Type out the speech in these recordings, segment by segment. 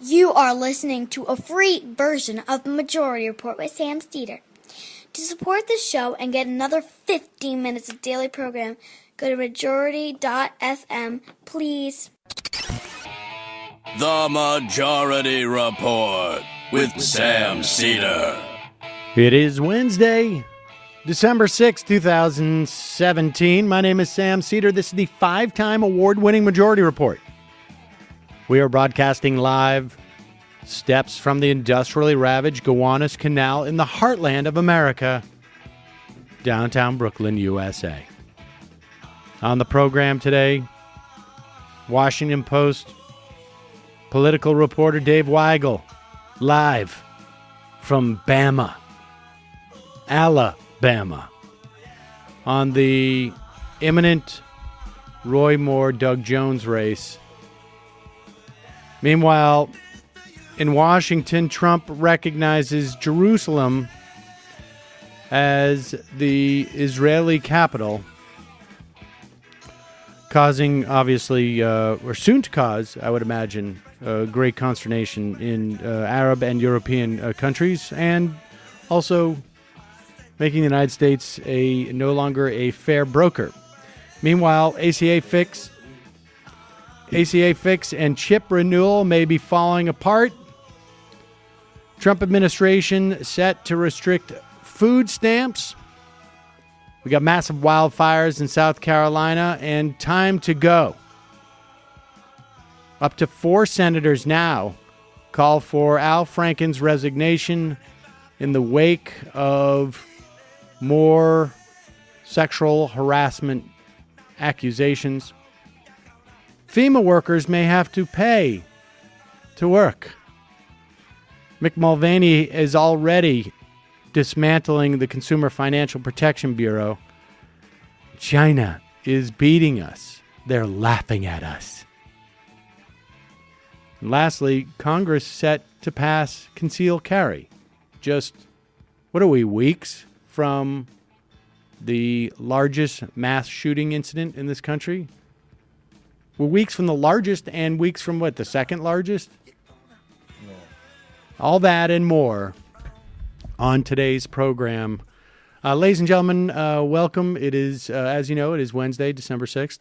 You are listening to a free version of the Majority Report with Sam Seder. To support this show and get another 15 minutes of daily program, go to majority.fm, please. The Majority Report with Sam Seder. It is Wednesday, December 6, 2017. My name is Sam Seder. This is the 5-time award-winning Majority Report. We are broadcasting live steps from the industrially ravaged Gowanus Canal in the heartland of America, downtown Brooklyn, USA. On the program today, Washington Post political reporter Dave Weigel, live from Bama, Alabama, on the imminent Roy Moore-Doug Jones race. Meanwhile, in Washington, Trump recognizes Jerusalem as the Israeli capital, causing, obviously, or soon to cause, I would imagine, great consternation in Arab and European countries, and also making the United States no longer a fair broker. Meanwhile, ACA fix and chip renewal may be falling apart. Trump administration set to restrict food stamps. We got massive wildfires in South Carolina, and time to go. Up to 4 senators now call for Al Franken's resignation in the wake of more sexual harassment accusations. FEMA workers may have to pay to work. Mick Mulvaney is already dismantling the Consumer Financial Protection Bureau. China is beating us. They're laughing at us. And lastly, Congress set to pass concealed carry. Just, what are we, weeks from the largest mass shooting incident in this country? We're weeks from the largest and weeks from what, the second largest? Yeah. All that and more on today's program. Ladies and gentlemen, welcome. It is, as you know, it is Wednesday, December 6th.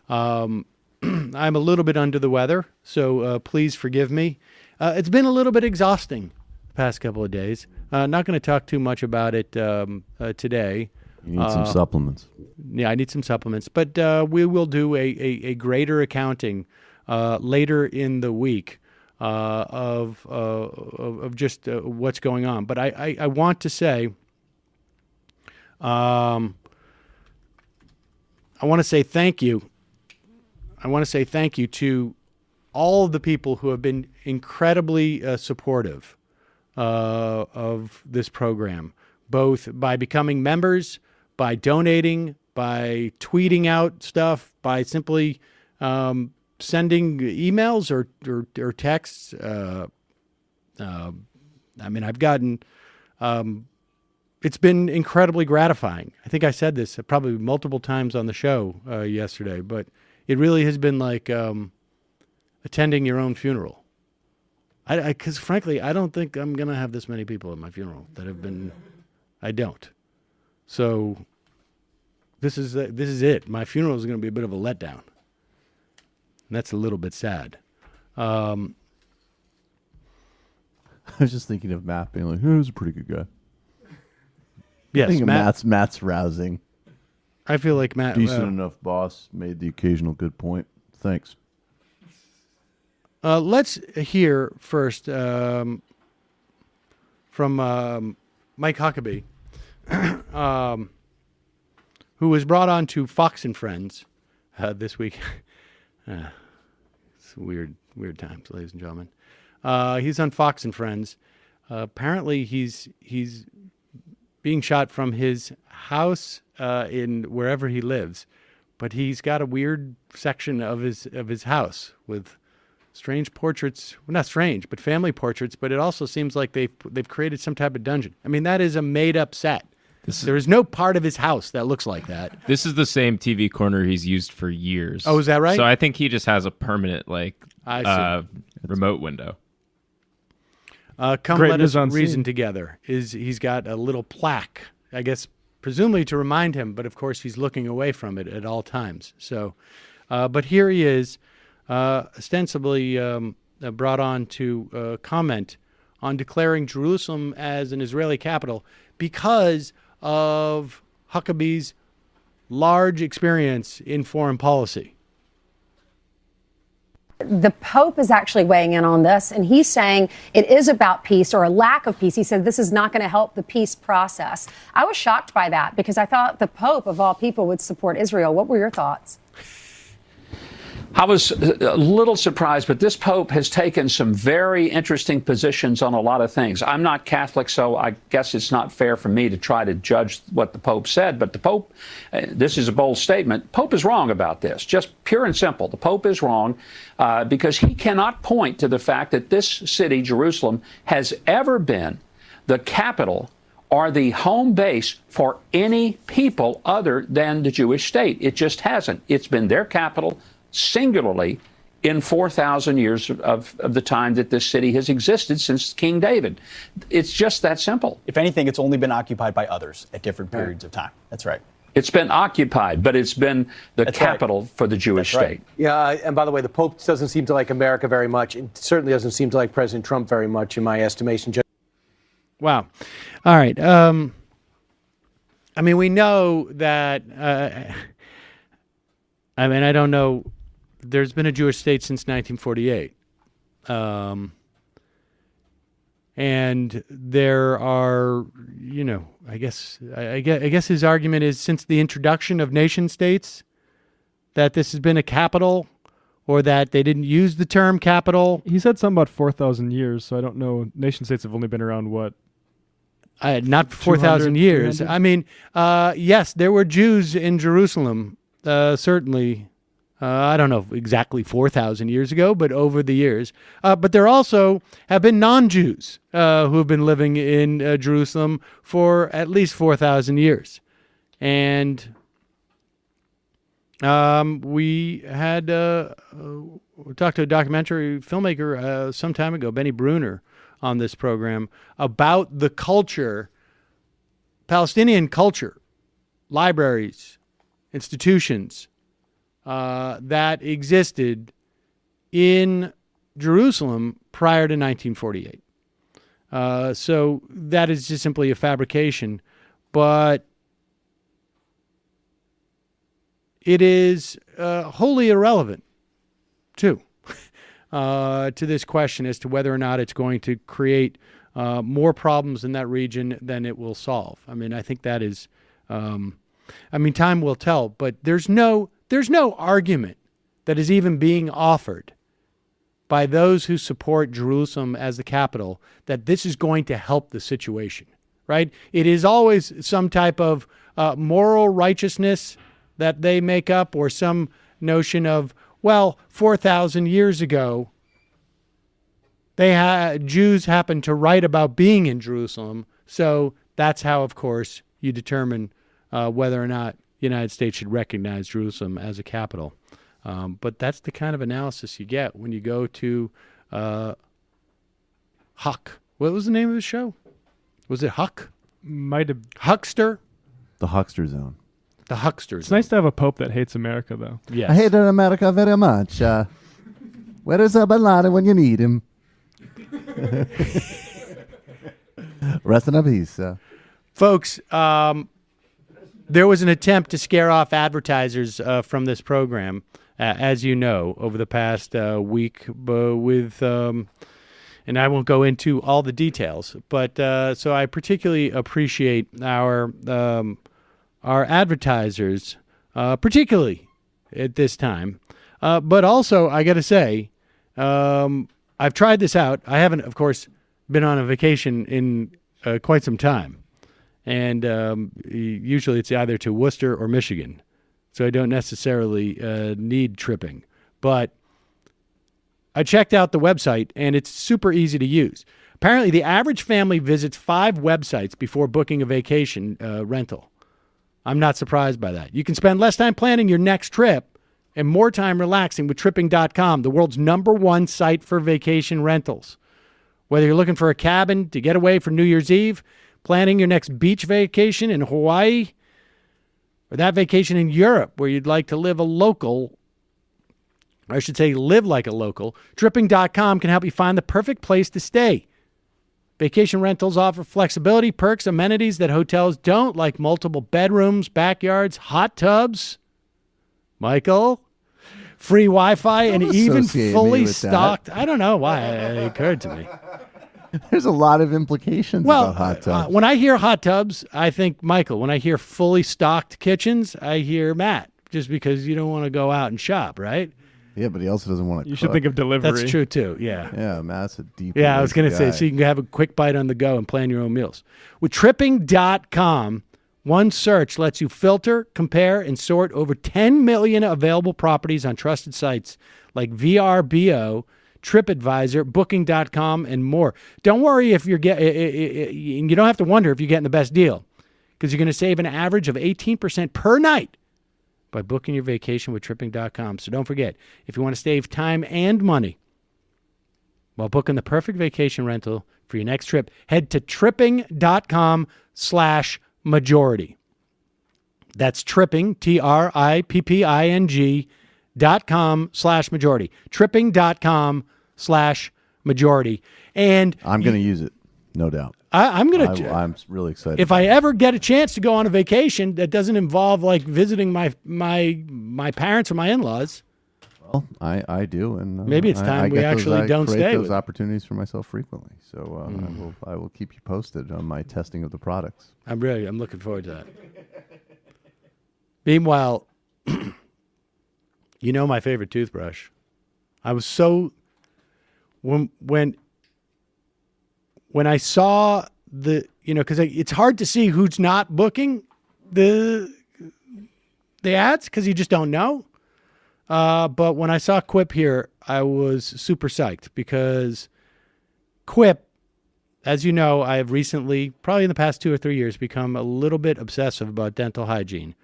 I'm a little bit under the weather, so please forgive me. It's been a little bit exhausting the past couple of days. Not going to talk too much about it today. You need some supplements. Yeah, I need some supplements. But we will do a greater accounting later in the week of just what's going on. But I want to say, I want to say thank you. I want to say thank you to all of the people who have been incredibly supportive of this program, both by becoming members, by donating, by tweeting out stuff, by simply sending emails or texts. I mean, I've gotten, it's been incredibly gratifying. I think I said this probably multiple times on the show yesterday, but it really has been like attending your own funeral. Because frankly, I don't think I'm going to have this many people at my funeral that have been, I don't. So this is it. My funeral is going to be a bit of a letdown. And that's a little bit sad. I was just thinking of Matt being like, he was a pretty good guy. Yes, I think Matt's rousing. I feel like Matt... Decent enough boss, made the occasional good point. Thanks. Let's hear first from Mike Huckabee, who was brought on to Fox and Friends this week. It's weird times, ladies and gentlemen. He's on Fox and Friends. Apparently, he's being shot from his house in wherever he lives, but he's got a weird section of his house with strange portraits. Well, not strange, but family portraits. But it also seems like they've created some type of dungeon. I mean, that is a made-up set. There is no part of his house that looks like that. This is the same TV corner he's used for years. Oh, is that right? So I think he just has a permanent remote window. Come Greatness let us unseen. reason together. He's got a little plaque, I guess, presumably to remind him, but of course he's looking away from it at all times. So, but here he is, ostensibly brought on to comment on declaring Jerusalem as an Israeli capital because of Huckabee's large experience in foreign policy. The Pope is actually weighing in on this, and he's saying it is about peace or a lack of peace. He said this is not going to help the peace process. I was shocked by that because I thought the Pope, of all people, would support Israel. What were your thoughts? I was a little surprised, but this Pope has taken some very interesting positions on a lot of things. I'm not Catholic, so I guess it's not fair for me to try to judge what the Pope said. But the Pope, this is a bold statement, Pope is wrong about this. Just pure and simple. The Pope is wrong because he cannot point to the fact that this city, Jerusalem, has ever been the capital or the home base for any people other than the Jewish state. It just hasn't. It's been their capital singularly in 4,000 years of the time that this city has existed since King David. It's just that simple. If anything, it's only been occupied by others at different periods of time. That's right. It's been occupied, but it's been the That's capital right. for the Jewish That's right. state. Yeah, and by the way, the Pope doesn't seem to like America very much. It certainly doesn't seem to like President Trump very much, in my estimation. Wow. All right. I mean, we know that, I don't know. There's been a Jewish state since 1948. And there are, I guess his argument is since the introduction of nation states that this has been a capital or that they didn't use the term capital. He said something about 4,000 years, so I don't know. Nation states have only been around, what? Not 4,000 years. 300? I mean, yes, there were Jews in Jerusalem, certainly. I don't know exactly 4,000 years ago, but over the years. But there also have been non-Jews who have been living in Jerusalem for at least 4,000 years. And we talked to a documentary filmmaker some time ago, Benny Bruner, on this program about the culture, Palestinian culture, libraries, institutions, that existed in Jerusalem prior to 1948. So that is just simply a fabrication, but it is wholly irrelevant, too, to this question as to whether or not it's going to create more problems in that region than it will solve. I mean, I think that is, time will tell, but there's no argument that is even being offered by those who support Jerusalem as the capital that this is going to help the situation, right? It is always some type of moral righteousness that they make up or some notion of, well, 4,000 years ago, Jews happened to write about being in Jerusalem, so that's how, of course, you determine whether or not the United States should recognize Jerusalem as a capital. But that's the kind of analysis you get when you go to Huck. What was the name of the show? Was it Huck? Might have. Huckster? The Huckster Zone. The Huckster It's Zone. nice to have a pope that hates America, though. Yes. I hate America very much. Where is Bin Laden when you need him? Rest in peace. Folks, there was an attempt to scare off advertisers from this program, as you know, over the past week with, and I won't go into all the details, but so I particularly appreciate our advertisers, particularly at this time. But also, I got to say, I've tried this out. I haven't, of course, been on a vacation in quite some time. And usually it's either to Worcester or Michigan. So I don't necessarily need tripping. But I checked out the website, and it's super easy to use. Apparently, the average family visits 5 websites before booking a vacation rental. I'm not surprised by that. You can spend less time planning your next trip and more time relaxing with Tripping.com, the world's #1 site for vacation rentals. Whether you're looking for a cabin to get away for New Year's Eve, planning your next beach vacation in Hawaii, or that vacation in Europe where you'd like to live like a local, Tripping.com can help you find the perfect place to stay. Vacation rentals offer flexibility, perks, amenities that hotels don't, like multiple bedrooms, backyards, hot tubs. Michael? Free Wi-Fi and even fully stocked. I don't know why it occurred to me. There's a lot of implications about hot tubs. When I hear hot tubs, I think Michael. When I hear fully stocked kitchens, I hear Matt, just because you don't want to go out and shop, right? Yeah, but he also doesn't want to You should think of delivery. That's true, too, yeah. Yeah, Matt's a deep. Yeah, I was going to say, so you can have a quick bite on the go and plan your own meals. With Tripping.com, one search lets you filter, compare, and sort over 10 million available properties on trusted sites like VRBO, TripAdvisor, Booking.com, and more. Don't worry if you don't have to wonder if you're getting the best deal, because you're going to save an average of 18% per night by booking your vacation with Tripping.com. So don't forget, if you want to save time and money while booking the perfect vacation rental for your next trip, head to Tripping.com/majority. That's Tripping, TRIPPING.com/majority. Tripping.com/majority. And I'm going to use it, no doubt. I'm really excited. If I ever get a chance to go on a vacation that doesn't involve like visiting my parents or my in-laws. Well, I do, and maybe it's time we actually don't stay. Those opportunities for myself frequently, so I will keep you posted on my testing of the products. I'm looking forward to that. Meanwhile, you know my favorite toothbrush. I was so when I saw because it's hard to see who's not booking the ads because you just don't know. But when I saw Quip here, I was super psyched because Quip, as you know, I have recently, probably in the past 2 or 3 years, become a little bit obsessive about dental hygiene.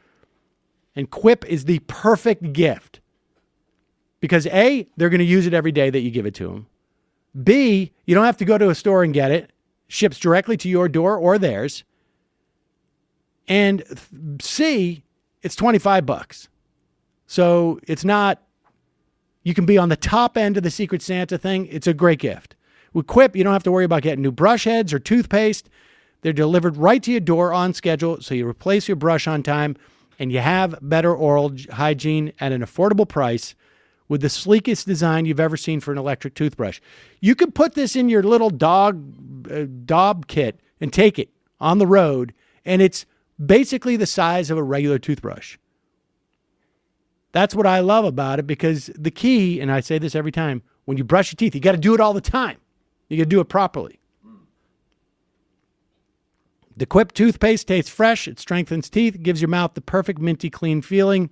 And Quip is the perfect gift because A, they're going to use it every day that you give it to them. B, you don't have to go to a store and get it. Ships directly to your door or theirs. And C, it's $25. So it's not, you can be on the top end of the Secret Santa thing. It's a great gift. With Quip, you don't have to worry about getting new brush heads or toothpaste. They're delivered right to your door on schedule, so you replace your brush on time, and you have better oral hygiene at an affordable price with the sleekest design you've ever seen for an electric toothbrush. You can put this in your little dog kit and take it on the road, and it's basically the size of a regular toothbrush. That's what I love about it, because the key, and I say this every time, when you brush your teeth, you got to do it all the time. You got to do it properly. The Quip toothpaste tastes fresh. It strengthens teeth. It gives your mouth the perfect minty clean feeling.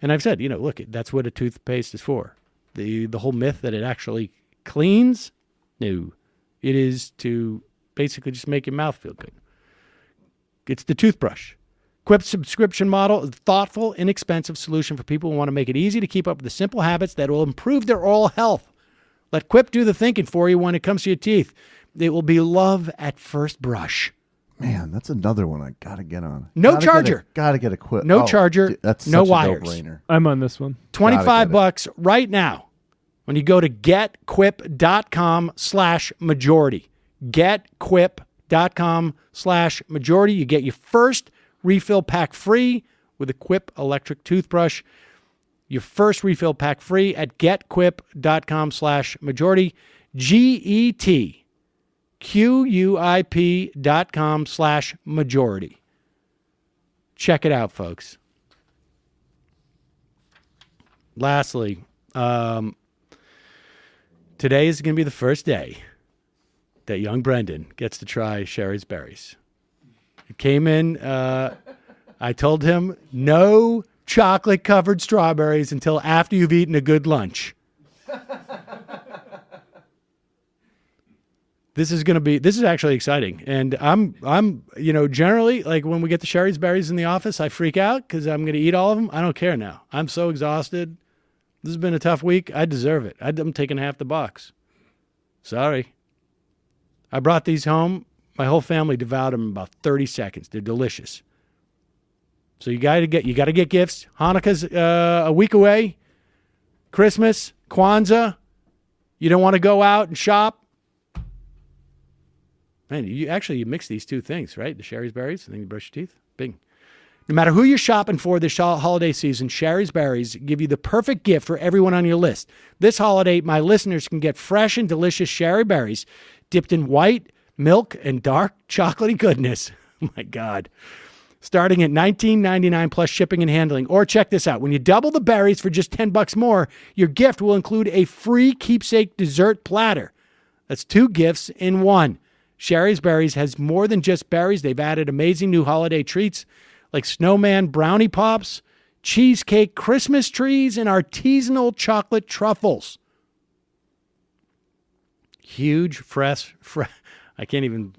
And I've said, look, that's what a toothpaste is for. The whole myth that it actually cleans, no. It is to basically just make your mouth feel good. It's the toothbrush. Quip's subscription model is a thoughtful, inexpensive solution for people who want to make it easy to keep up with the simple habits that will improve their oral health. Let Quip do the thinking for you when it comes to your teeth. It will be love at first brush. Man, that's another one I got to get on. No charger. Got to get a Quip. No charger. Dude, that's no such wires. A no-brainer. I'm on this one. $25 right now when you go to getquip.com/majority. Getquip.com/majority. You get your first refill pack free with a Quip electric toothbrush. Your first refill pack free at getquip.com/majority. GETQUIP.com/majority. Check it out, folks. Lastly, today is going to be the first day that young Brenden gets to try Sherry's berries. It came in, I told him no chocolate-covered strawberries until after you've eaten a good lunch. This is actually exciting. And I'm generally, like when we get the Sherry's berries in the office, I freak out because I'm going to eat all of them. I don't care now. I'm so exhausted. This has been a tough week. I deserve it. I'm taking half the box. Sorry. I brought these home. My whole family devoured them in about 30 seconds. They're delicious. So you got to get gifts. Hanukkah's a week away. Christmas, Kwanzaa. You don't want to go out and shop. Man, you mix these two things, right? The Sherry's Berries, and then you brush your teeth. Bing. No matter who you're shopping for this holiday season, Sherry's Berries give you the perfect gift for everyone on your list. This holiday, my listeners can get fresh and delicious Sherry Berries dipped in white milk and dark chocolatey goodness. Oh, my God. Starting at $19.99 plus shipping and handling. Or check this out. When you double the berries for just $10 more, your gift will include a free keepsake dessert platter. That's 2 gifts in one. Sherry's Berries has more than just berries. They've added amazing new holiday treats like snowman brownie pops, cheesecake Christmas trees, and artisanal chocolate truffles. Huge, fresh. I can't even.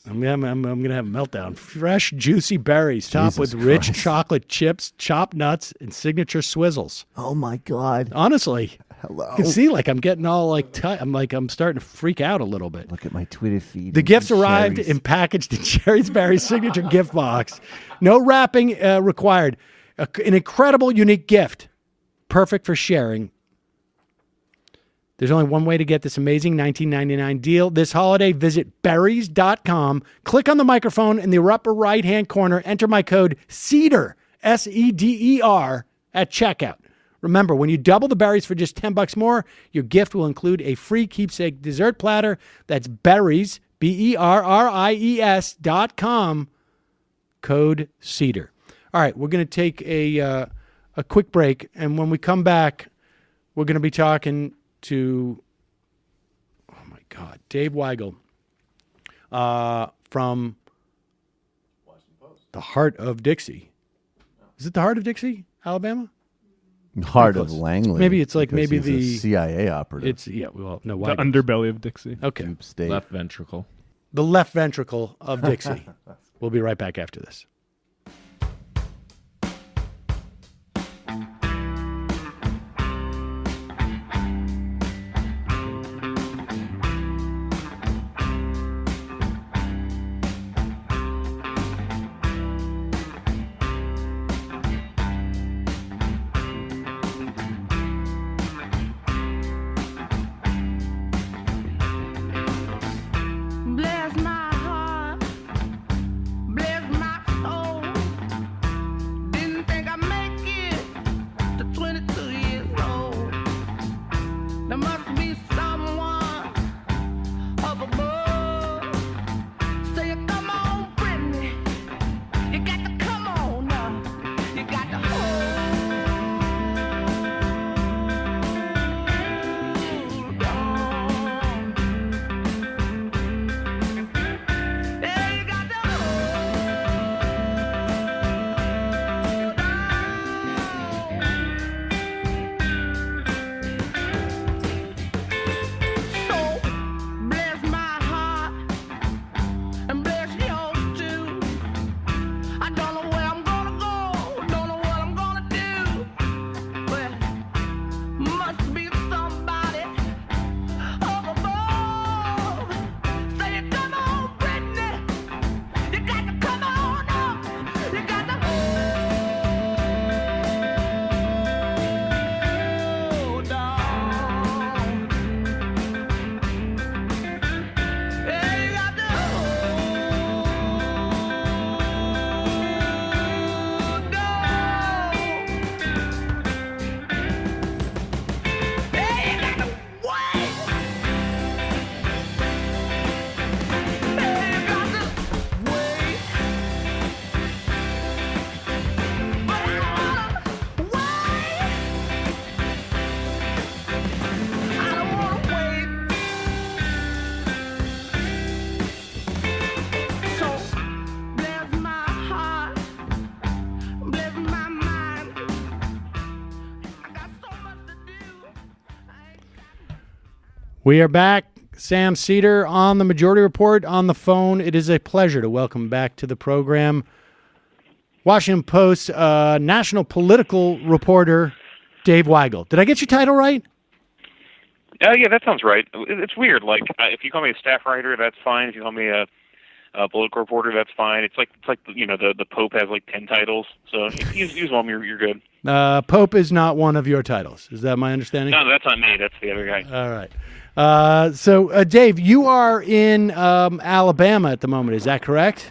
I'm gonna have a meltdown. Fresh, juicy berries topped with rich chocolate chips, chopped nuts, and signature swizzles. Oh my God! Honestly, hello. You can see I'm getting all I'm starting to freak out a little bit. Look at my Twitter feed. The gifts arrived and packaged in Sherry's Berries signature gift box. No wrapping required. An incredible, unique gift, perfect for sharing. There's only one way to get this amazing $19.99 deal. This holiday, visit berries.com. Click on the microphone in the upper right-hand corner. Enter my code SEDER, SEDER, at checkout. Remember, when you double the berries for just $10 more, your gift will include a free keepsake dessert platter. That's berries, BERRIES.com, code SEDER. All right, we're going to take a quick break, and when we come back, we're going to be talking to, oh my God, Dave Weigel from the Heart of Dixie. Is it the Heart of Dixie, Alabama? Heart of Langley. Maybe it's like maybe he's the a CIA operative. It's no The Weigel. underbelly of Dixie. Okay, Deep state. Left ventricle. the left ventricle of Dixie. We'll be right back after this. Bless my heart, bless my soul. Didn't think I'd make it to 22 years old. There must be someone up above. Say, come on, Brittany, you got to come on now. You got to hold on. Yeah, you got to hold on. So bless my heart and bless yours too. I don't know where I'm gonna go, don't know what I'm gonna do, but must be somebody up above. Say, come on, Brittany, you got to come on up. You got to hold on. Yeah, you got to hold on. Yeah, you got to wait. Yeah, you got to wait. But I don't wanna wait. I don't wanna wait. So bless my heart, bless my mind. I got so much to do. We are back. Sam Seder on the Majority Report on the phone. It is a pleasure to welcome back to the program Washington Post national political reporter Dave Weigel. Did I get your title right? Yeah, that sounds right. It's weird. Like, if you call me a staff writer, that's fine. If you call me a political reporter, that's fine. It's like the Pope has like 10 titles, so use one. You're good. Pope is not one of your titles. Is that my understanding? No, that's not me. That's the other guy. All right. So, Dave, you are in Alabama at the moment. Is that correct?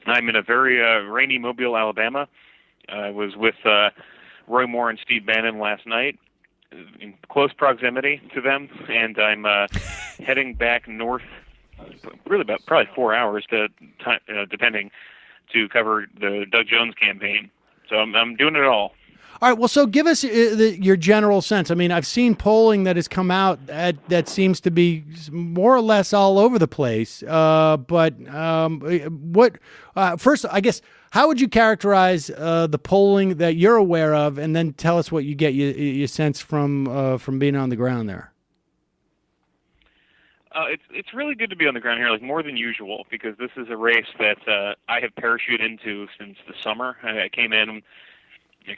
I'm in a very rainy Mobile, Alabama. I was with Roy Moore and Steve Bannon last night, in close proximity to them, and I'm heading back north. Really, about probably 4 hours to depending, to cover the Doug Jones campaign. So I'm doing it all. All right. Well, so give us your general sense. I mean, I've seen polling that has come out that seems to be more or less all over the place. But first, I guess, how would you characterize the polling that you're aware of, and then tell us what you get your sense from being on the ground there? It's really good to be on the ground here, like more than usual, because this is a race that I have parachuted into since the summer. I came in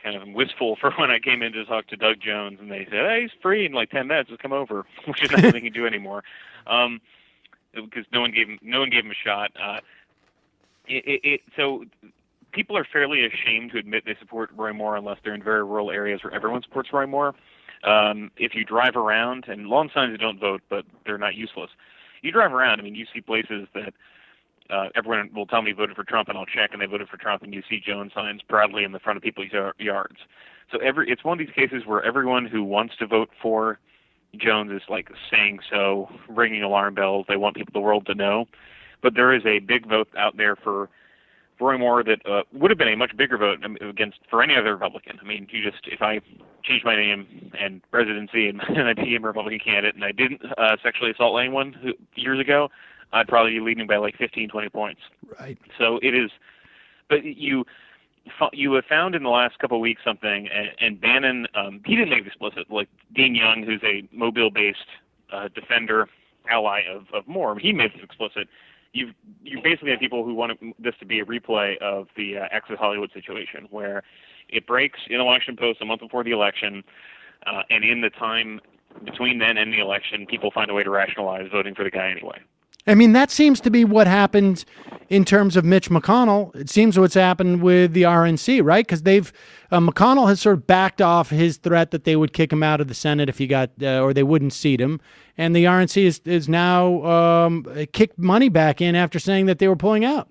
kind of wistful for when I came in to talk to Doug Jones, and they said, "Hey, he's free in like 10 minutes. Just come over," which is not something he can do anymore, because no one gave him a shot. So people are fairly ashamed to admit they support Roy Moore unless they're in very rural areas where everyone supports Roy Moore. If you drive around, and lawn signs don't vote, but they're not useless. You drive around, I mean, you see places that everyone will tell me voted for Trump, and I'll check, and they voted for Trump, and you see Jones signs proudly in the front of people's yards. So it's one of these cases where everyone who wants to vote for Jones is like saying so, ringing alarm bells. They want the world to know. But there is a big vote out there for Roy Moore that would have been a much bigger vote for any other Republican. I mean, if I changed my name and presidency and I became a Republican candidate and I didn't sexually assault anyone years ago, I'd probably be leading by like 15, 20 points. Right. So it is, but you have found in the last couple of weeks something, and Bannon, he didn't make it explicit, like Dean Young, who's a Mobile-based defender, ally of Moore, he made it explicit. You basically have people who want this to be a replay of the Access Hollywood situation, where it breaks in the Washington Post a month before the election, and in the time between then and the election, people find a way to rationalize voting for the guy anyway. I mean, that seems to be what happened in terms of Mitch McConnell. It seems what's happened with the RNC, right? Because McConnell has sort of backed off his threat that they would kick him out of the Senate if he got, or they wouldn't seat him. And the RNC is now kicked money back in after saying that they were pulling out.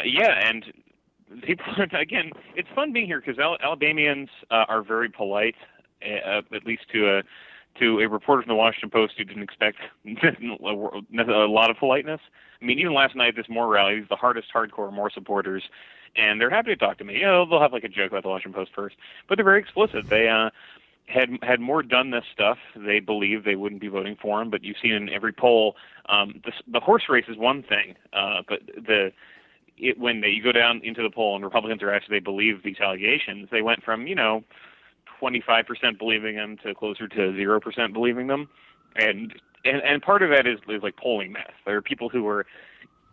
Yeah, and people, again, it's fun being here because Alabamians are very polite, at least to a reporter from the Washington Post who didn't expect a lot of politeness. I mean, even last night at this Moore rally, these are the hardest hardcore Moore supporters, and they're happy to talk to me. You know, they'll have like a joke about the Washington Post first, but they're very explicit. They had Moore done this stuff, they believe they wouldn't be voting for him. But you've seen in every poll, the horse race is one thing, but when you go down into the poll and Republicans are asked if they believe these allegations, they went from 25% believing them to closer to 0% believing them, and part of that is like polling math. There are people who are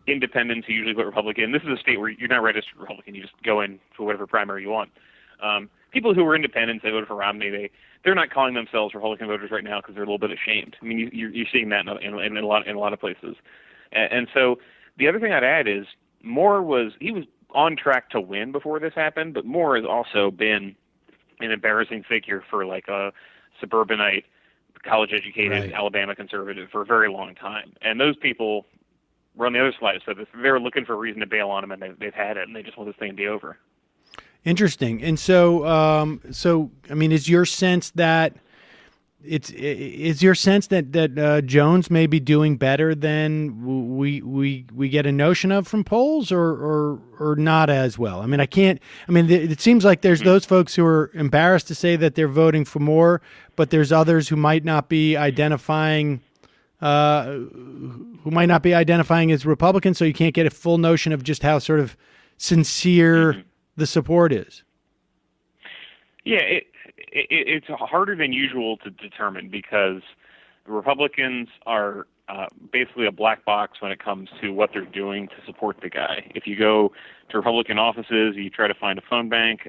independents who usually vote Republican. This is a state where you're not registered Republican; you just go in for whatever primary you want. People who are independents, they voted for Romney. They're not calling themselves Republican voters right now because they're a little bit ashamed. I mean, you're seeing that in a lot of places. And so the other thing I'd add is Moore was on track to win before this happened, but Moore has also been an embarrassing figure for like a suburbanite, college-educated Alabama conservative for a very long time. And those people were on the other side. So they're looking for a reason to bail on him, and they've had it, and they just want this thing to be over. Interesting. And so I mean, is your sense that Jones may be doing better than we get a notion of from polls, or not as well? I mean, it seems like there's those folks who are embarrassed to say that they're voting for Moore, but there's others who might not be identifying as Republicans, so you can't get a full notion of just how sort of sincere the support is. Yeah, it's harder than usual to determine because Republicans are basically a black box when it comes to what they're doing to support the guy. If you go to Republican offices, you try to find a phone bank,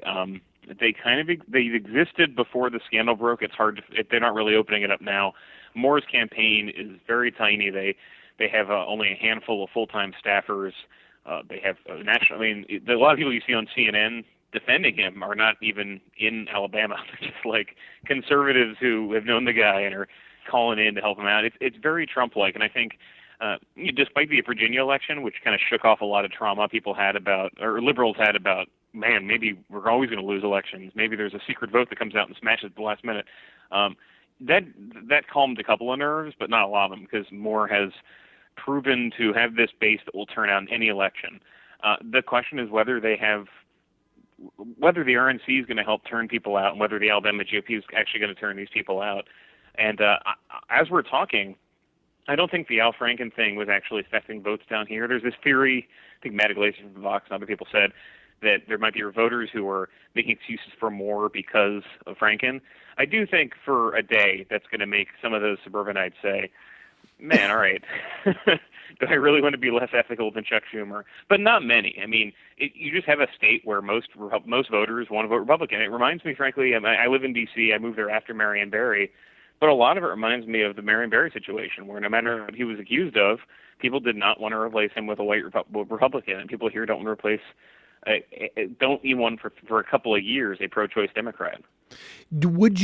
They existed before the scandal broke. It's hard to, they're not really opening it up now. Moore's campaign is very tiny. They have only a handful of full-time staffers. They have national. I mean, a lot of people you see on CNN defending him are not even in Alabama. They're just like conservatives who have known the guy and are calling in to help him out. It's very Trump-like, and I think despite the Virginia election, which kind of shook off a lot of trauma people had about, or liberals had about, man, maybe we're always going to lose elections. Maybe there's a secret vote that comes out and smashes at the last minute. That calmed a couple of nerves, but not a lot of them, because Moore has proven to have this base that will turn out in any election. The question is whether the RNC is going to help turn people out, and whether the Alabama GOP is actually going to turn these people out. And as we're talking, I don't think the Al Franken thing was actually affecting votes down here. There's this theory, I think Matt Iglesias from Vox and other people said, that there might be voters who are making excuses for Moore because of Franken. I do think for a day that's going to make some of those suburbanites say, man, all right, do I really want to be less ethical than Chuck Schumer? But not many. I mean, you just have a state where most voters want to vote Republican. It reminds me, frankly, I live in D.C. I moved there after Marion Barry, but a lot of it reminds me of the Marion Barry situation, where no matter what he was accused of, people did not want to replace him with a white Republican, and people here don't want to replace don't even want for a couple of years a pro-choice Democrat. Would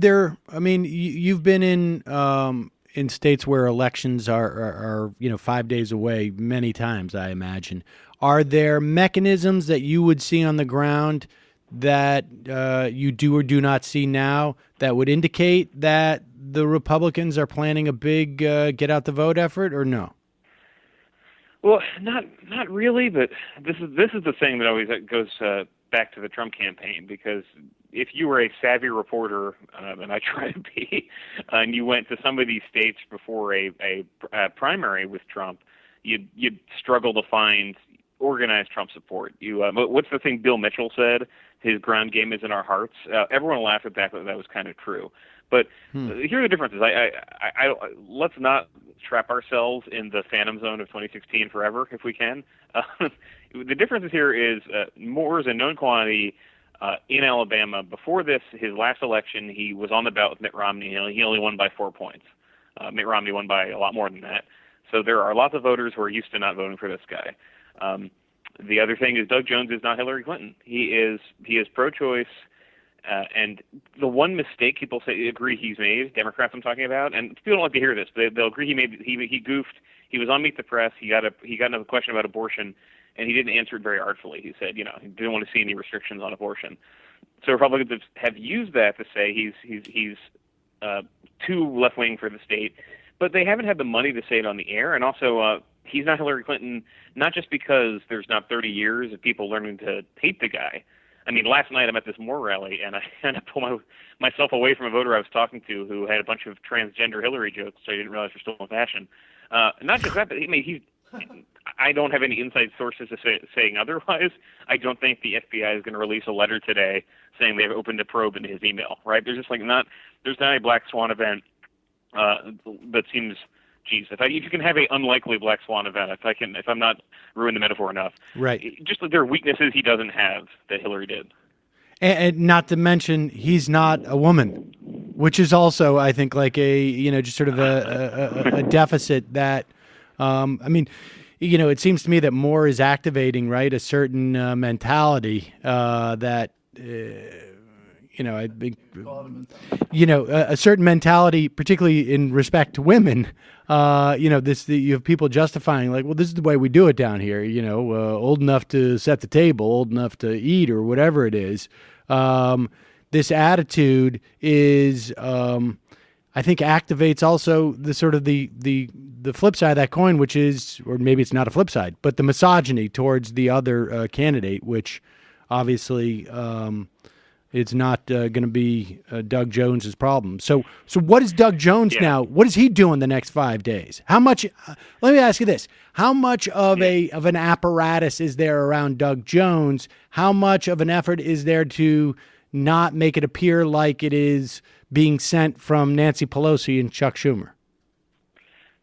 there? I mean, you've been in states where elections are 5 days away many times, I imagine. Are there mechanisms that you would see on the ground that you do or do not see now that would indicate that the Republicans are planning a big get out the vote effort, or no? Well, not really, but this is the thing that always goes back to the Trump campaign, because if you were a savvy reporter, and I try to be, and you went to some of these states before a primary with Trump, you'd struggle to find organized Trump support. What's the thing Bill Mitchell said? His ground game is in our hearts. Everyone laughed at that, but that was kind of true. But here are the differences. I let's not trap ourselves in the phantom zone of 2016 forever, if we can. The difference here is Moore is a known quantity in Alabama. Before this, his last election, he was on the ballot with Mitt Romney. He only won by 4 points. Mitt Romney won by a lot more than that. So there are lots of voters who are used to not voting for this guy. The other thing is Doug Jones is not Hillary Clinton. He is pro-choice. And the one mistake people agree he's made, Democrats I'm talking about, and people don't like to hear this, but they'll agree he goofed. He was on Meet the Press. He got another question about abortion, and he didn't answer it very artfully. He said, he didn't want to see any restrictions on abortion. So Republicans have used that to say he's too left wing for the state, but they haven't had the money to say it on the air. And also, he's not Hillary Clinton, not just because there's not 30 years of people learning to hate the guy. I mean, last night I'm at this Moore rally, and I had to pull myself away from a voter I was talking to who had a bunch of transgender Hillary jokes, so I didn't realize we're still in fashion. Not just that, but I don't have any inside sources saying otherwise. I don't think the FBI is going to release a letter today saying they've opened a probe into his email. Right? There's just there's not a black swan event that seems. Geez, if you can have an unlikely black swan event, if I'm not ruining the metaphor enough, right? Just that there are weaknesses he doesn't have that Hillary did, and not to mention he's not a woman, which is also, I think, like just sort of a deficit that, it seems to me that Moore is activating a certain mentality that. I think, a certain mentality, particularly in respect to women, you have people justifying this is the way we do it down here, old enough to set the table, old enough to eat or whatever it is. This attitude is, I think, activates also the sort of the flip side of that coin, which is, or maybe it's not a flip side, but the misogyny towards the other candidate, which obviously, it's not going to be Doug Jones's problem. So what is Doug Jones now? What is he doing the next 5 days? How much? Let me ask you this: how much of an apparatus is there around Doug Jones? How much of an effort is there to not make it appear like it is being sent from Nancy Pelosi and Chuck Schumer?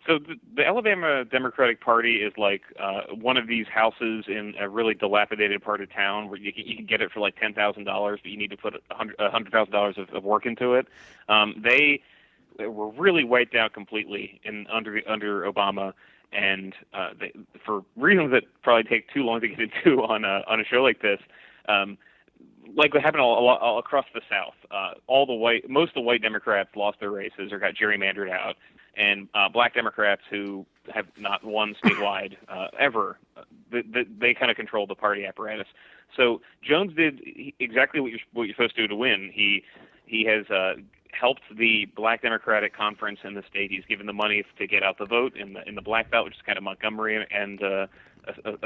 So the Alabama Democratic Party is like one of these houses in a really dilapidated part of town where you can get it for like $10,000, but you need to put $100,000 of work into it. They were really wiped out completely under Obama, and for reasons that probably take too long to get into on a show like this. Like what happened all across the South, most of the white Democrats lost their races or got gerrymandered out, and black Democrats who have not won statewide ever, they kind of controlled the party apparatus. So Jones did exactly what you're supposed to do to win. He has helped the Black Democratic Conference in the state. He's given the money to get out the vote in the Black Belt, which is kind of Montgomery and a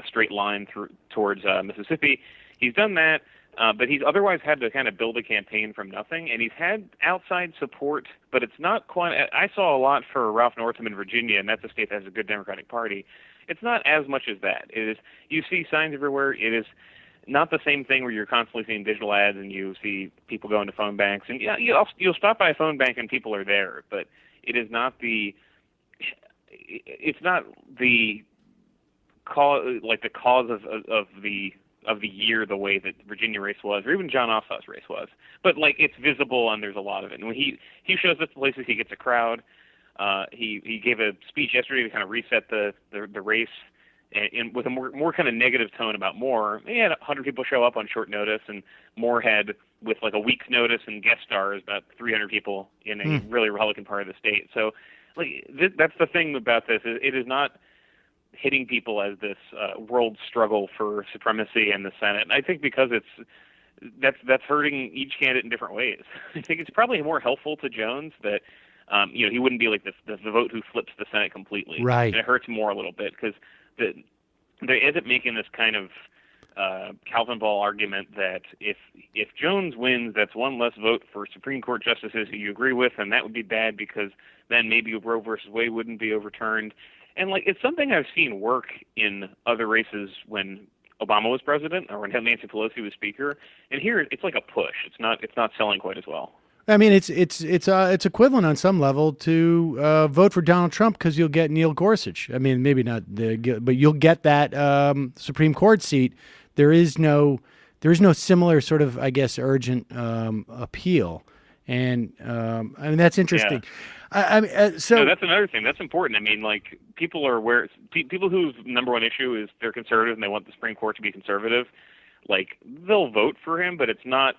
straight line towards Mississippi. He's done that. But he's otherwise had to kind of build a campaign from nothing, and he's had outside support, but it's not quite. I saw a lot for Ralph Northam in Virginia, and that's a state that has a good Democratic Party. It's not as much as that. It is. You see signs everywhere. It is not the same thing where you're constantly seeing digital ads and you see people going to phone banks, and yeah, you'll stop by a phone bank and people are there, but it is not the. It's not the cause, like the cause of the year, the way that Virginia race was, or even John Ossoff's race was. But like it's visible and there's a lot of it. And when he shows up to places, he gets a crowd. He gave a speech yesterday to kind of reset the race, and with a more kind of negative tone about Moore. He had 100 people show up on short notice, and Moore had, with like a week's notice and guest stars, about 300 people in a really Republican part of the state. So like that's the thing about this. It is not hitting people as this world struggle for supremacy in the Senate. And I think because that's hurting each candidate in different ways. I think it's probably more helpful to Jones that he wouldn't be like the vote who flips the Senate completely. Right. And it hurts more a little bit because they end up making this kind of Calvin Ball argument that if Jones wins, that's one less vote for Supreme Court justices who you agree with, and that would be bad because then maybe Roe versus Wade wouldn't be overturned. And like it's something I've seen work in other races when Obama was president or when Nancy Pelosi was speaker. And here it's like a push. It's not selling quite as well. I mean, it's equivalent on some level to vote for Donald Trump because you'll get Neil Gorsuch. I mean, maybe not but you'll get that Supreme Court seat. There is no similar sort of, I guess, urgent appeal. And I mean, that's interesting. Yeah. No, that's another thing. That's important. I mean, like people are aware. People whose number one issue is they're conservative and they want the Supreme Court to be conservative. Like they'll vote for him, but it's not.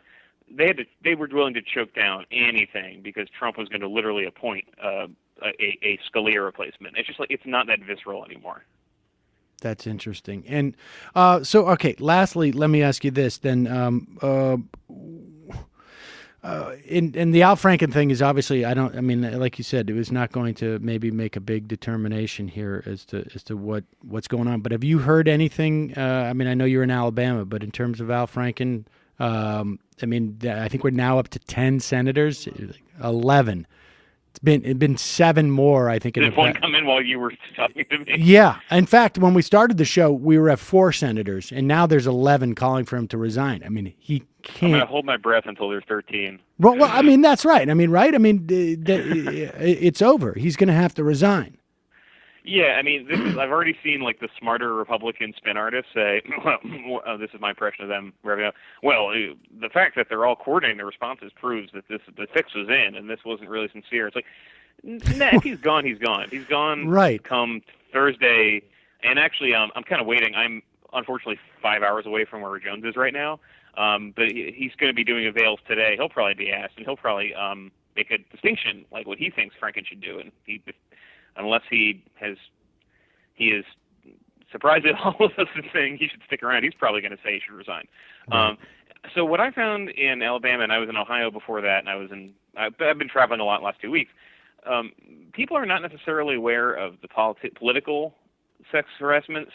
They were willing to choke down anything because Trump was going to literally appoint a Scalia replacement. It's just like it's not that visceral anymore. That's interesting. And so, okay. Lastly, let me ask you this then. In the Al Franken thing is obviously like you said, it was not going to maybe make a big determination here as to what's going on. But have you heard anything? I mean, I know you're in Alabama, but in terms of Al Franken, I mean, I think we're now up to 10 senators, 11. It's been 7 more, I think. Did one come in while you were talking to me? Yeah. In fact, when we started the show, we were at 4 senators, and now there's 11 calling for him to resign. I mean, he can't. I'm going to hold my breath until there's 13. Well, I mean, that's right. I mean, right? I mean, it's over. He's going to have to resign. Yeah, I mean, I've already seen like the smarter Republican spin artists say, well, this is my impression of them. Well, the fact that they're all coordinating their responses proves that the fix was in and this wasn't really sincere. It's like, nah, if he's gone, he's gone. He's gone. Right. Come Thursday, and actually, I'm kind of waiting. I'm unfortunately 5 hours away from where Jones is right now, but he's going to be doing avails today. He'll probably be asked, and he'll probably make a distinction like what he thinks Franken should do, and unless he is surprised at all of us saying he should stick around, he's probably going to say he should resign. Right. So what I found in Alabama, and I was in Ohio before that, and I've been traveling a lot last 2 weeks. People are not necessarily aware of the political sexual harassment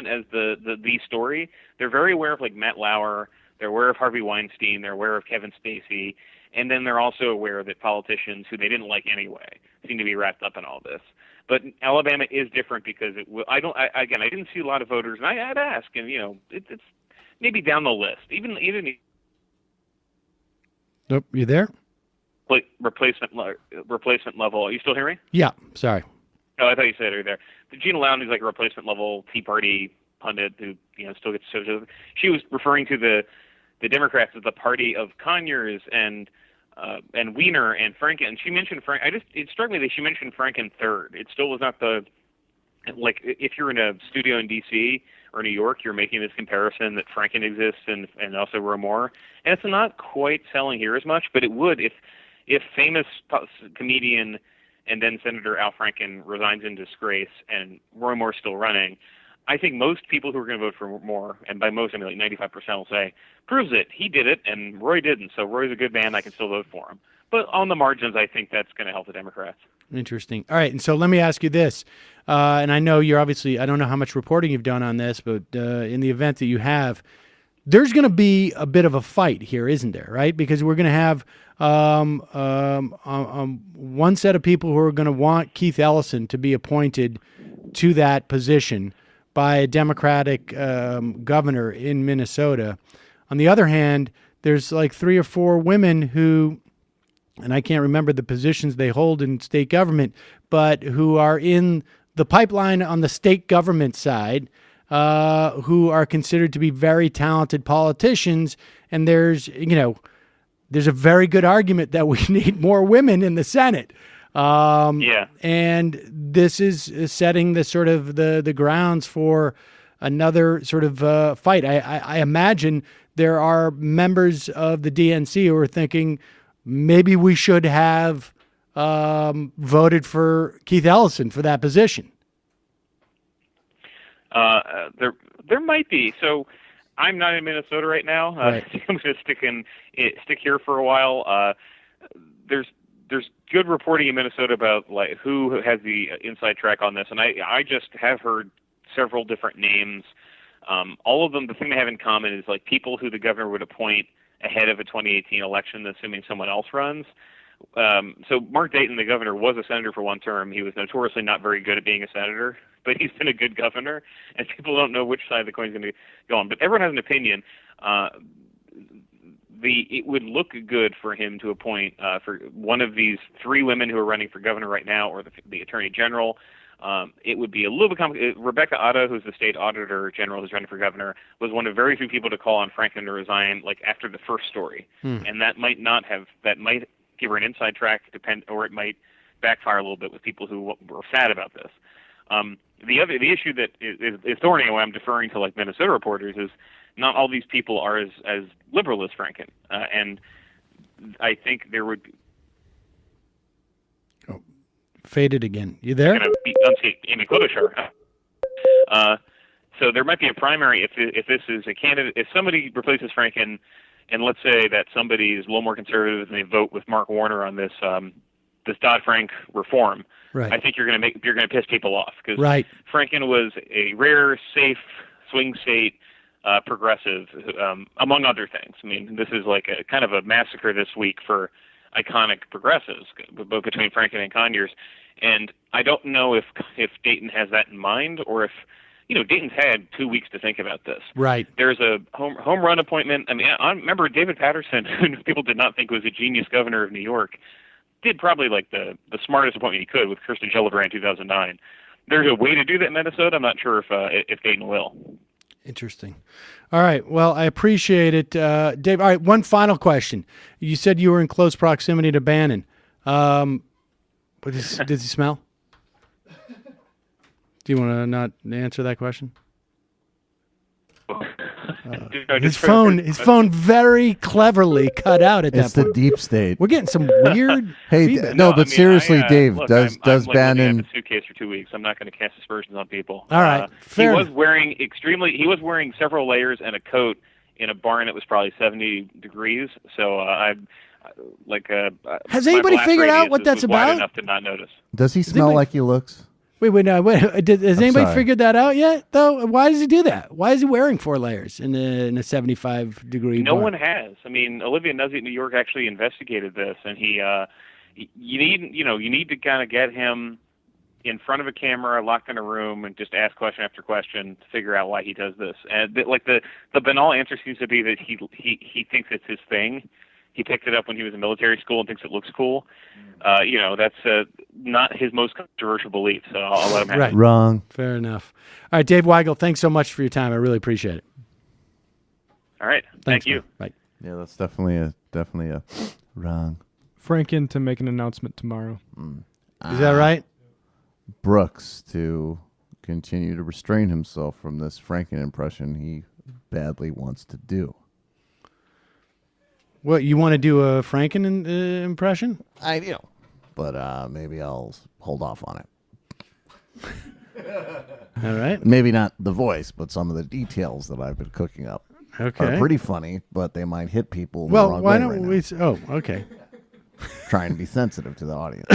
as the story. They're very aware of like Matt Lauer. They're aware of Harvey Weinstein. They're aware of Kevin Spacey. And then they're also aware that politicians who they didn't like anyway seem to be wrapped up in all this. But Alabama is different because I didn't see a lot of voters, and I'd ask, and it's maybe down the list, even. Nope, you there? Like replacement level. Are you still hearing me? Yeah. Sorry. Oh, I thought you said it there. The Gina Lown is like a replacement level Tea Party pundit who still gets shows. She was referring to the Democrats as the party of Conyers and Wiener and Franken. And she mentioned Frank. It struck me that she mentioned Franken third. It still was not the like if you're in a studio in D.C. or New York, you're making this comparison that Franken exists and also Roy Moore, and it's not quite selling here as much. But it would if famous comedian and then Senator Al Franken resigns in disgrace and Roy Moore's still running. I think most people who are going to vote for Moore, and by most I mean like 95%, will say, proves it. He did it, and Roy didn't. So Roy's a good man. I can still vote for him. But on the margins, I think that's going to help the Democrats. Interesting. All right, and so let me ask you this. And I know you're obviously, I don't know how much reporting you've done on this, but in the event that you have, there's going to be a bit of a fight here, isn't there, right? Because we're going to have one set of people who are going to want Keith Ellison to be appointed to that position by a Democratic governor in Minnesota. On the other hand, there's like 3 or 4 women who, and I can't remember the positions they hold in state government, but who are in the pipeline on the state government side, who are considered to be very talented politicians. And there's a very good argument that we need more women in the Senate. And this is setting the sort of the grounds for another sort of fight. I imagine there are members of the DNC who are thinking maybe we should have voted for Keith Ellison for that position. There might be. So I'm not in Minnesota right now. Right. I'm going to stick here for a while. There's good reporting in Minnesota about like who has the inside track on this, and I just have heard several different names. All of them, the thing they have in common is like people who the governor would appoint ahead of a 2018 election, assuming someone else runs. So Mark Dayton, the governor, was a senator for one term. He was notoriously not very good at being a senator, but he's been a good governor, and people don't know which side the coin's going to go on. But everyone has an opinion. It would look good for him to appoint for one of these 3 women who are running for governor right now, or the attorney general. It would be a little bit complicated. Rebecca Otto, who's the state auditor general who's running for governor, was one of very few people to call on Franklin to resign, like after the first story, and that might give her an inside track, or it might backfire a little bit with people who were sad about this. The issue that is thorny, and why I'm deferring to like Minnesota reporters, is not all these people are as liberal as Franken, and I think there would. Faded again. You there? Going to be unseat Amy Klobuchar. So there might be a primary if this is a candidate. If somebody replaces Franken, and let's say that somebody is a little more conservative and they vote with Mark Warner on this Dodd-Frank reform, right. I think you're going to piss people off because right. Franken was a rare, safe swing state progressive, among other things. I mean, this is like a kind of a massacre this week for iconic progressives, both between Franken and Conyers. And I don't know if Dayton has that in mind, or if Dayton's had 2 weeks to think about this. Right. There's a home run appointment. I mean, I remember David Patterson, who people did not think was a genius governor of New York, did probably like the smartest appointment he could with Kirsten Gillibrand in 2009. There's a way to do that in Minnesota. I'm not sure if Dayton will. Interesting. All right. Well, I appreciate it, Dave. All right. One final question. You said you were in close proximity to Bannon. Does he smell? Do you want to not answer that question? His phone very cleverly cut out at that point. It's the deep state. We're getting some weird feedback. Seriously, Dave, look, does I'm Bannon... like a suitcase for 2 weeks. I'm not going to cast aspersions on people. All right, fair He enough. was wearing several layers and a coat in a barn that was probably 70 degrees. So has anybody figured out what that's was wide about? Enough to not notice. Does he smell like he looks? Wait. Has anybody sorry. figured that out yet, though? Why does he do that? Why is he wearing 4 layers in a 75-degree No barn? one has. I mean, Olivia Nuzzi in New York actually investigated this, and you need to kind of get him in front of a camera, locked in a room, and just ask question after question to figure out why he does this. And the banal answer seems to be that he thinks it's his thing. He picked it up when he was in military school and thinks it looks cool. not his most controversial belief. So I'll let him have Right. it. Wrong. Fair enough. All right, Dave Weigel, thanks so much for your time. I really appreciate it. All right. Thanks, Thank you. man. Bye. Yeah, that's definitely a wrong. Franken to make an announcement tomorrow. Is that right? Brooks to continue to restrain himself from this Franken impression he badly wants to do. What, you want to do a Franken impression? I do. But maybe I'll hold off on it. All right. Maybe not the voice, but some of the details that I've been cooking up Okay. are pretty funny, but they might hit people the Well, wrong why way don't right we? now. Oh, okay. Trying to be sensitive to the audience.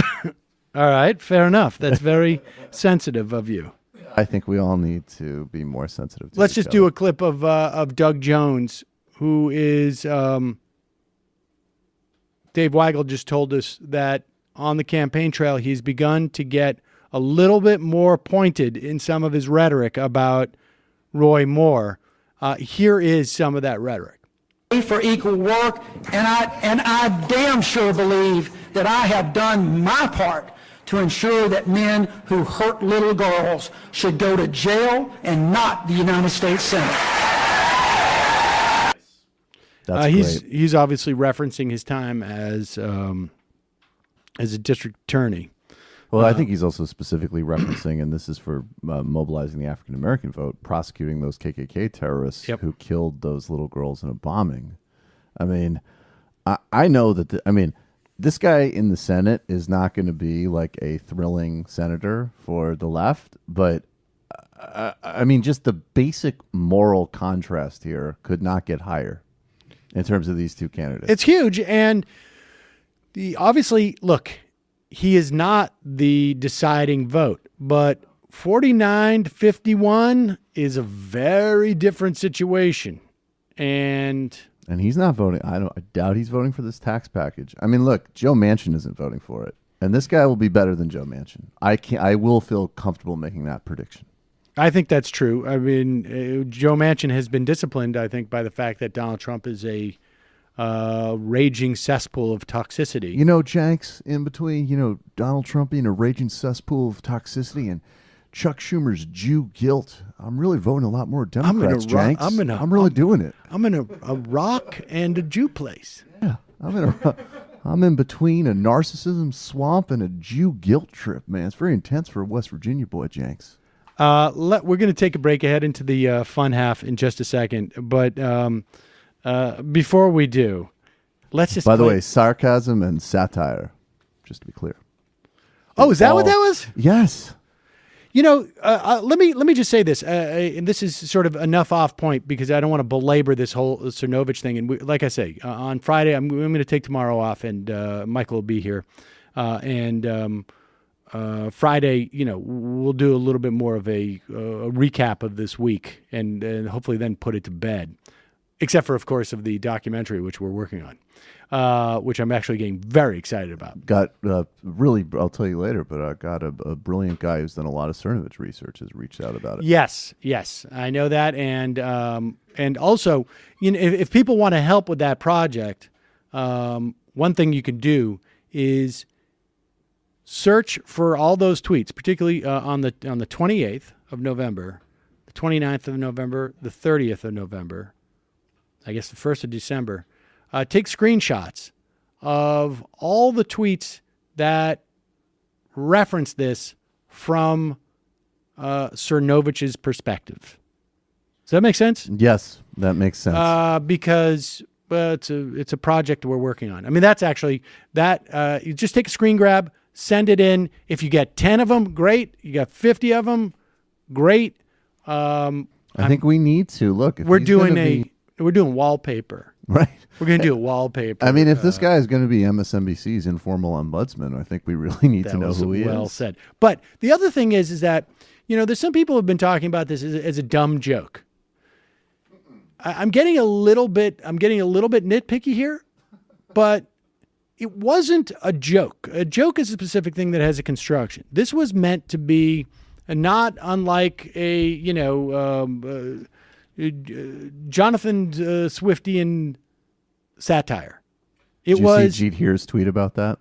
All right. Fair enough. That's very sensitive of you. I think we all need to be more sensitive to Let's each just other. do a clip of Doug Jones, who is Dave Weigel just told us that on the campaign trail he's begun to get a little bit more pointed in some of his rhetoric about Roy Moore. Here is some of that rhetoric. For equal work, and I damn sure believe that I have done my part to ensure that men who hurt little girls should go to jail and not the United States Senate. That's he's obviously referencing his time as a district attorney. Well, I think he's also specifically referencing, and this is for mobilizing the African American vote, prosecuting those KKK terrorists who killed those little girls in a bombing. I mean, I know that. This guy in the Senate is not going to be like a thrilling senator for the left, but I mean, just the basic moral contrast here could not get higher in terms of these two candidates. It's huge, and obviously, look. He is not the deciding vote, but 49 to 51 is a very different situation. And he's not voting. I doubt he's voting for this tax package. I mean, look, Joe Manchin isn't voting for it. And this guy will be better than Joe Manchin. I will feel comfortable making that prediction. I think that's true. I mean, Joe Manchin has been disciplined, I think, by the fact that Donald Trump is a raging cesspool of toxicity. You know, Jenks, in between, Donald Trump being a raging cesspool of toxicity and Chuck Schumer's Jew guilt, I'm really voting a lot more Democrats, Jenks. I'm really doing it. I'm in a rock and a Jew place. Yeah, I'm in between a narcissism swamp and a Jew guilt trip, man. It's very intense for a West Virginia boy, Jenks. We're going to take a break ahead into the fun half in just a second, but before we do, let's just. By the way, sarcasm and satire, just to be clear. Oh, is that what that was? Yes. Let me just say this, and this is sort of enough off point because I don't want to belabor this whole Cernovich thing. And like I say, on Friday, I'm going to take tomorrow off, and Michael will be here. Friday, we'll do a little bit more of a recap of this week, and hopefully then put it to bed. Except for, of course, of the documentary, which we're working on, which I'm actually getting very excited about. Got really, I'll tell you later, but I got a brilliant guy who's done a lot of Cernovich research has reached out about it. Yes, I know that, and also, if people want to help with that project, one thing you can do is search for all those tweets, particularly on the 28th of November, the 29th of November, the 30th of November. I guess the 1st of December, take screenshots of all the tweets that reference this from Cernovich's perspective. Does that make sense? Yes, that makes sense. Because it's a project we're working on. I mean, that's actually that. You just take a screen grab, send it in. If you get 10 of them, great. You got 50 of them, great. I think we need to look. We're doing wallpaper. Right. We're going to do a wallpaper. I mean, if this guy is going to be MSNBC's informal ombudsman, I think we really need to know who he is. Well said. But the other thing is that, there's some people who have been talking about this as a dumb joke. I'm getting a little bit nitpicky here, but it wasn't a joke. A joke is a specific thing that has a construction. This was meant to be not unlike a, Jonathan Swiftian satire. Did you see Jeet Heer's tweet about that?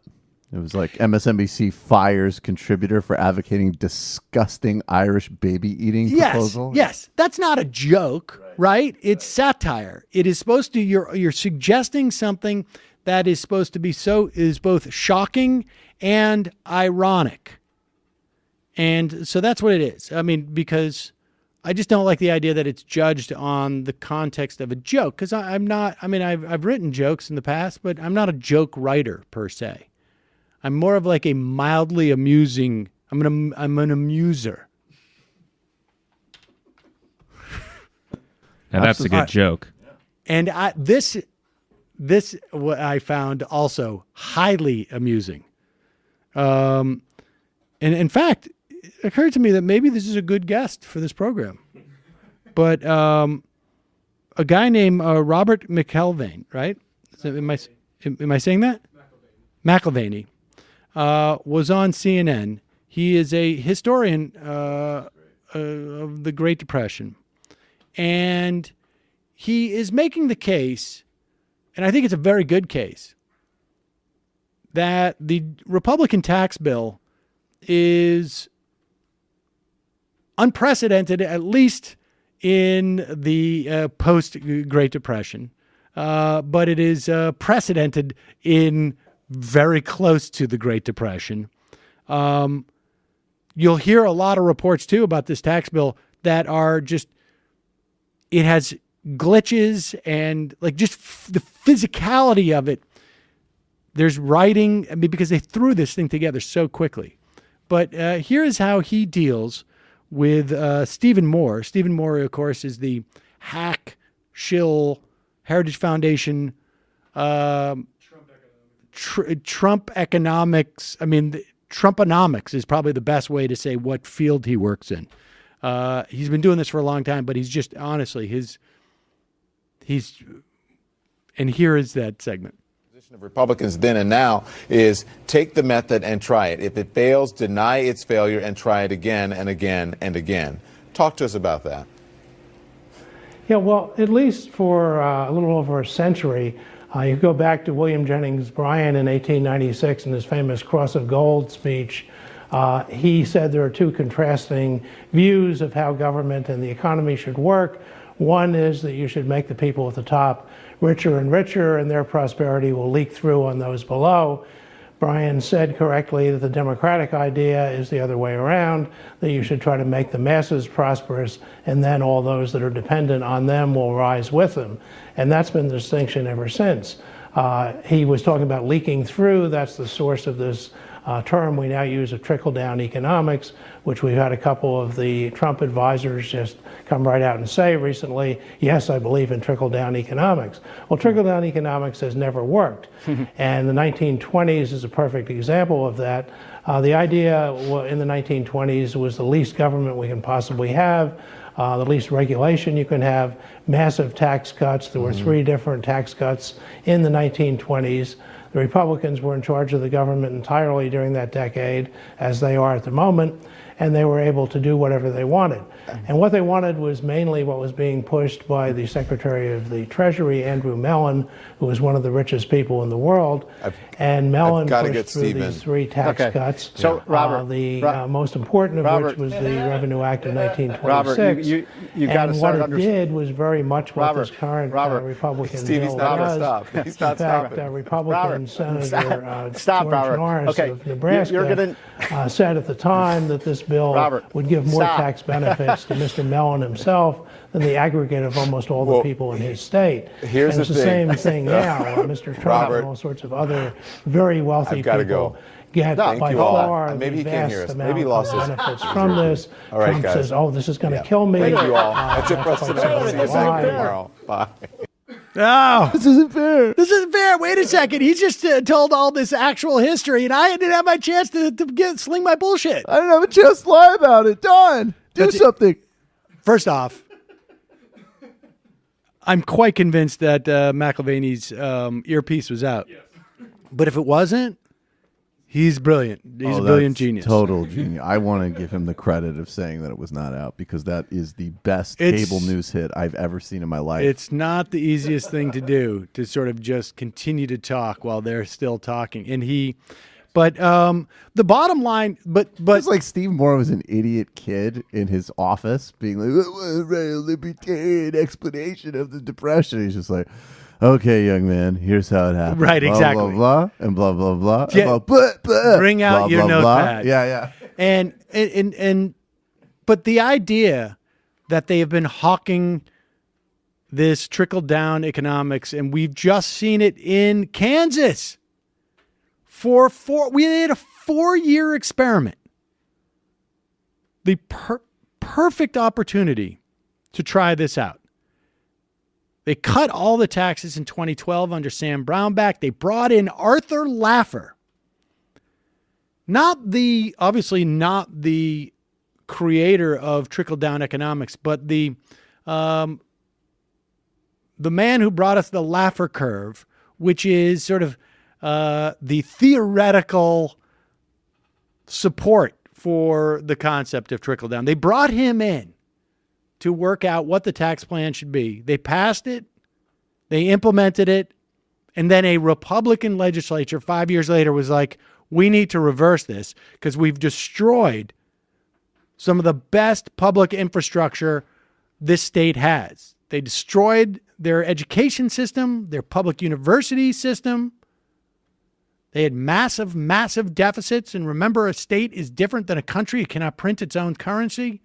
It was like MSNBC fires contributor for advocating disgusting Irish baby eating proposal. Yes, that's not a joke, right? It's satire. It is supposed to. You're suggesting something that is supposed to be is both shocking and ironic, and so that's what it is. I mean, because I just don't like the idea that it's judged on the context of a joke. Because I'm not. I mean, I've written jokes in the past, but I'm not a joke writer per se. I'm more of like a mildly amusing. I'm an amuser. Now that's a good joke. And this what I found also highly amusing. And in fact, it occurred to me that maybe this is a good guest for this program. But a guy named Robert McElvain, right? Am I saying that? McElvaney. Was on CNN. He is a historian of the Great Depression. And he is making the case, and I think it's a very good case, that the Republican tax bill is unprecedented, at least in the post-Great Depression. But it is precedented in very close to the Great Depression. You'll hear a lot of reports, too, about this tax bill that are just, it has glitches and like just the physicality of it. There's writing, I mean, because they threw this thing together so quickly. But here is how he deals with Stephen Moore. Stephen Moore, of course, is the hack, shill, Heritage Foundation, Trump economics. I mean, Trumponomics is probably the best way to say what field he works in. He's been doing this for a long time, but he's just honestly and here is that segment. The position of Republicans then and now is take the method and try it. If it fails, deny its failure and try it again and again and again. Talk to us about that. Yeah, well, at least for a little over a century, you go back to William Jennings Bryan in 1896 in his famous Cross of Gold speech. He said there are two contrasting views of how government and the economy should work. One is that you should make the people at the top richer and richer, and their prosperity will leak through on those below. Bryan said correctly that the democratic idea is the other way around, that you should try to make the masses prosperous, and then all those that are dependent on them will rise with them. And that's been the distinction ever since. He was talking about leaking through. That's the source of this term we now use of trickle-down economics, which we've had a couple of the Trump advisors just come right out and say recently, yes, I believe in trickle-down economics. Well, trickle-down economics has never worked. And the 1920s is a perfect example of that. The idea in the 1920s was the least government we can possibly have, the least regulation you can have, massive tax cuts. There were three different tax cuts in the 1920s. The Republicans were in charge of the government entirely during that decade, as they are at the moment, and they were able to do whatever they wanted. And what they wanted was mainly what was being pushed by the Secretary of the Treasury, Andrew Mellon, who was one of the richest people in the world. And Mellon pushed through these three tax cuts. So, Robert, the most important of which was the Revenue Act of 1926. Robert, you got to start And what it did was very much what this current Republican bill does. He's not stopping. Republican Senator Stop, George Robert. Norris of Nebraska said at the time that this bill would give more tax benefits to Mr. Mellon himself than the aggregate of almost all the people in his state. Here's and it's the same thing now. Mr. Trump and all sorts of other very wealthy people get by far the vast amount of benefits from this. All right, Trump guys. says, oh, this is going to kill me. Thank you all. That's it for us today. See you back tomorrow. Bye. Oh, this isn't fair. This isn't fair. Wait a second. He just told all this actual history, and I didn't have my chance to sling my bullshit. I didn't have a chance to lie about it. Don, do something. First off, I'm quite convinced that McElvaney's earpiece was out. Yes. But if it wasn't, he's brilliant. He's a brilliant genius. Total genius. I want to give him the credit of saying that it was not out, because that is the best cable news hit I've ever seen in my life. It's not the easiest thing to do, to sort of just continue to talk while they're still talking. And he But the bottom line, but it's like Steve Moore was an idiot kid in his office, being like, "I write a libertarian explanation of the Depression." He's just like, "Okay, young man, here's how it happened." Right, blah, exactly. Blah blah and blah blah blah. Yeah. And blah, Bring out blah, your blah, blah. notepad. Yeah. And but the idea that they have been hawking this trickle-down economics, and we've just seen it in Kansas. We had a 4-year experiment. The perfect opportunity to try this out. They cut all the taxes in 2012 under Sam Brownback. They brought in Arthur Laffer. Obviously not the creator of trickle-down economics, but the man who brought us the Laffer curve, which is sort of the theoretical support for the concept of trickle-down. They brought him in to work out what the tax plan should be. They passed it, they implemented it, and then a Republican legislature 5 years later was like, we need to reverse this because we've destroyed some of the best public infrastructure this state has. They destroyed their education system, their public university system. They had massive, massive deficits. And remember, a state is different than a country. It cannot print its own currency.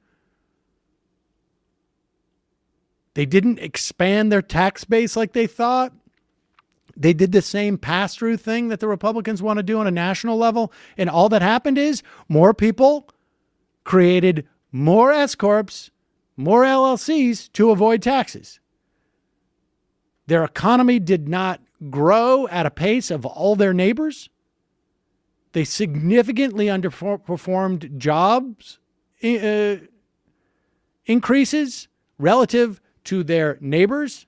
They didn't expand their tax base like they thought. They did the same pass-through thing that the Republicans want to do on a national level. And all that happened is more people created more S-corps, more LLCs to avoid taxes. Their economy did not grow at a pace of all their neighbors. They significantly underperformed jobs increases relative to their neighbors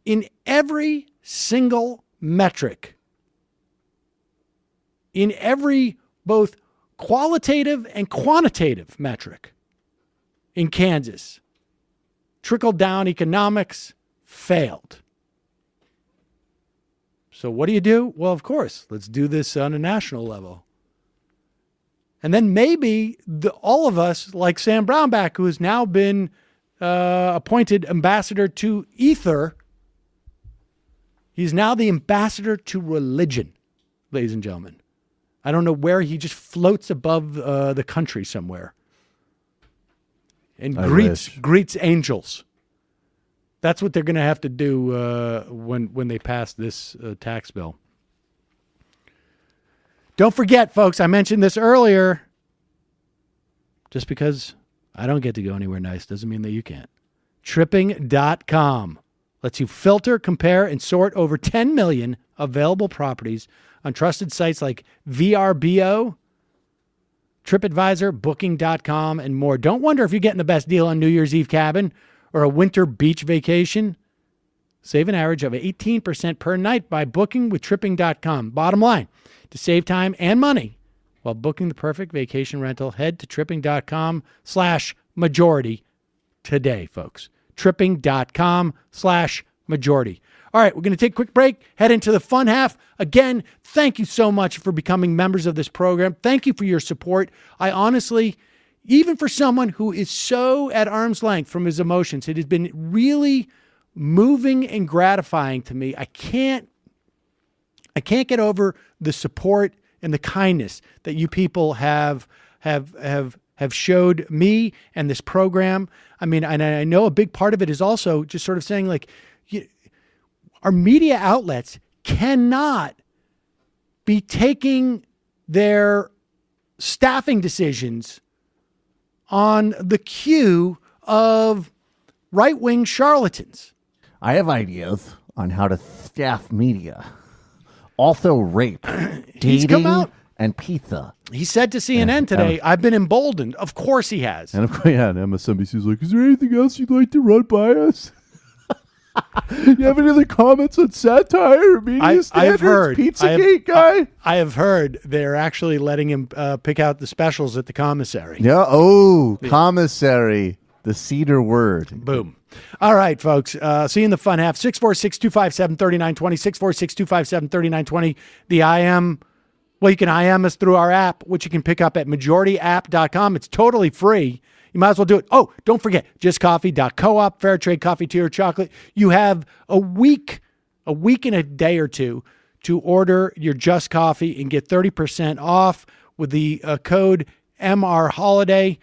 in every single metric, in every both qualitative and quantitative metric in Kansas. Trickle-down economics failed. So what do? Well, of course, let's do this on a national level. And then maybe all of us, like Sam Brownback, who has now been appointed ambassador to Ether, he's now the ambassador to religion, ladies and gentlemen. I don't know where he just floats above the country somewhere and greets angels. That's what they're going to have to do when they pass this tax bill. Don't forget, folks, I mentioned this earlier. Just because I don't get to go anywhere nice doesn't mean that you can't. Tripping.com lets you filter, compare, and sort over 10 million available properties on trusted sites like VRBO, TripAdvisor, Booking.com, and more. Don't wonder if you're getting the best deal on New Year's Eve cabin or a winter beach vacation. Save an average of 18% per night by booking with Tripping.com. Bottom line, to save time and money while booking the perfect vacation rental, head to Tripping.com/majority today, folks. Tripping.com/majority. All right, we're going to take a quick break, head into the fun half. Again, thank you so much for becoming members of this program. Thank you for your support. I honestly, even for someone who is so at arm's length from his emotions, it has been really moving and gratifying to me. I can't get over the support and the kindness that you people have showed me and this program. I mean, and I know a big part of it is also just sort of saying, like, our media outlets cannot be taking their staffing decisions on the cue of right-wing charlatans. I have ideas on how to staff media. Also rape, dating, and pizza. He said to CNN today, I've been emboldened. Of course he has. And of course, yeah, and MSNBC's like, is there anything else you'd like to run by us? You have any other comments on satire or media standards? I've heard. Pizzagate guy? I have heard they're actually letting him pick out the specials at the commissary. Yeah. Oh, commissary. The Seder word. Boom. All right, folks. See you in the fun half. 646-257-3920. 646-257-3920. The I Am Well, you can IM us through our app, which you can pick up at majorityapp.com. It's totally free. You might as well do it. Oh, don't forget, justcoffee.coop, fair trade coffee, tea, or chocolate. You have a week and a day or two to order your Just Coffee and get 30% off with the code MRHoliday.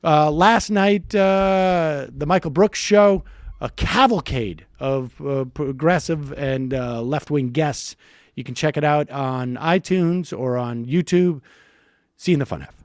Last night, the Michael Brooks show, a cavalcade of progressive and left-wing guests. You can check it out on iTunes or on YouTube. See you in the Fun Half.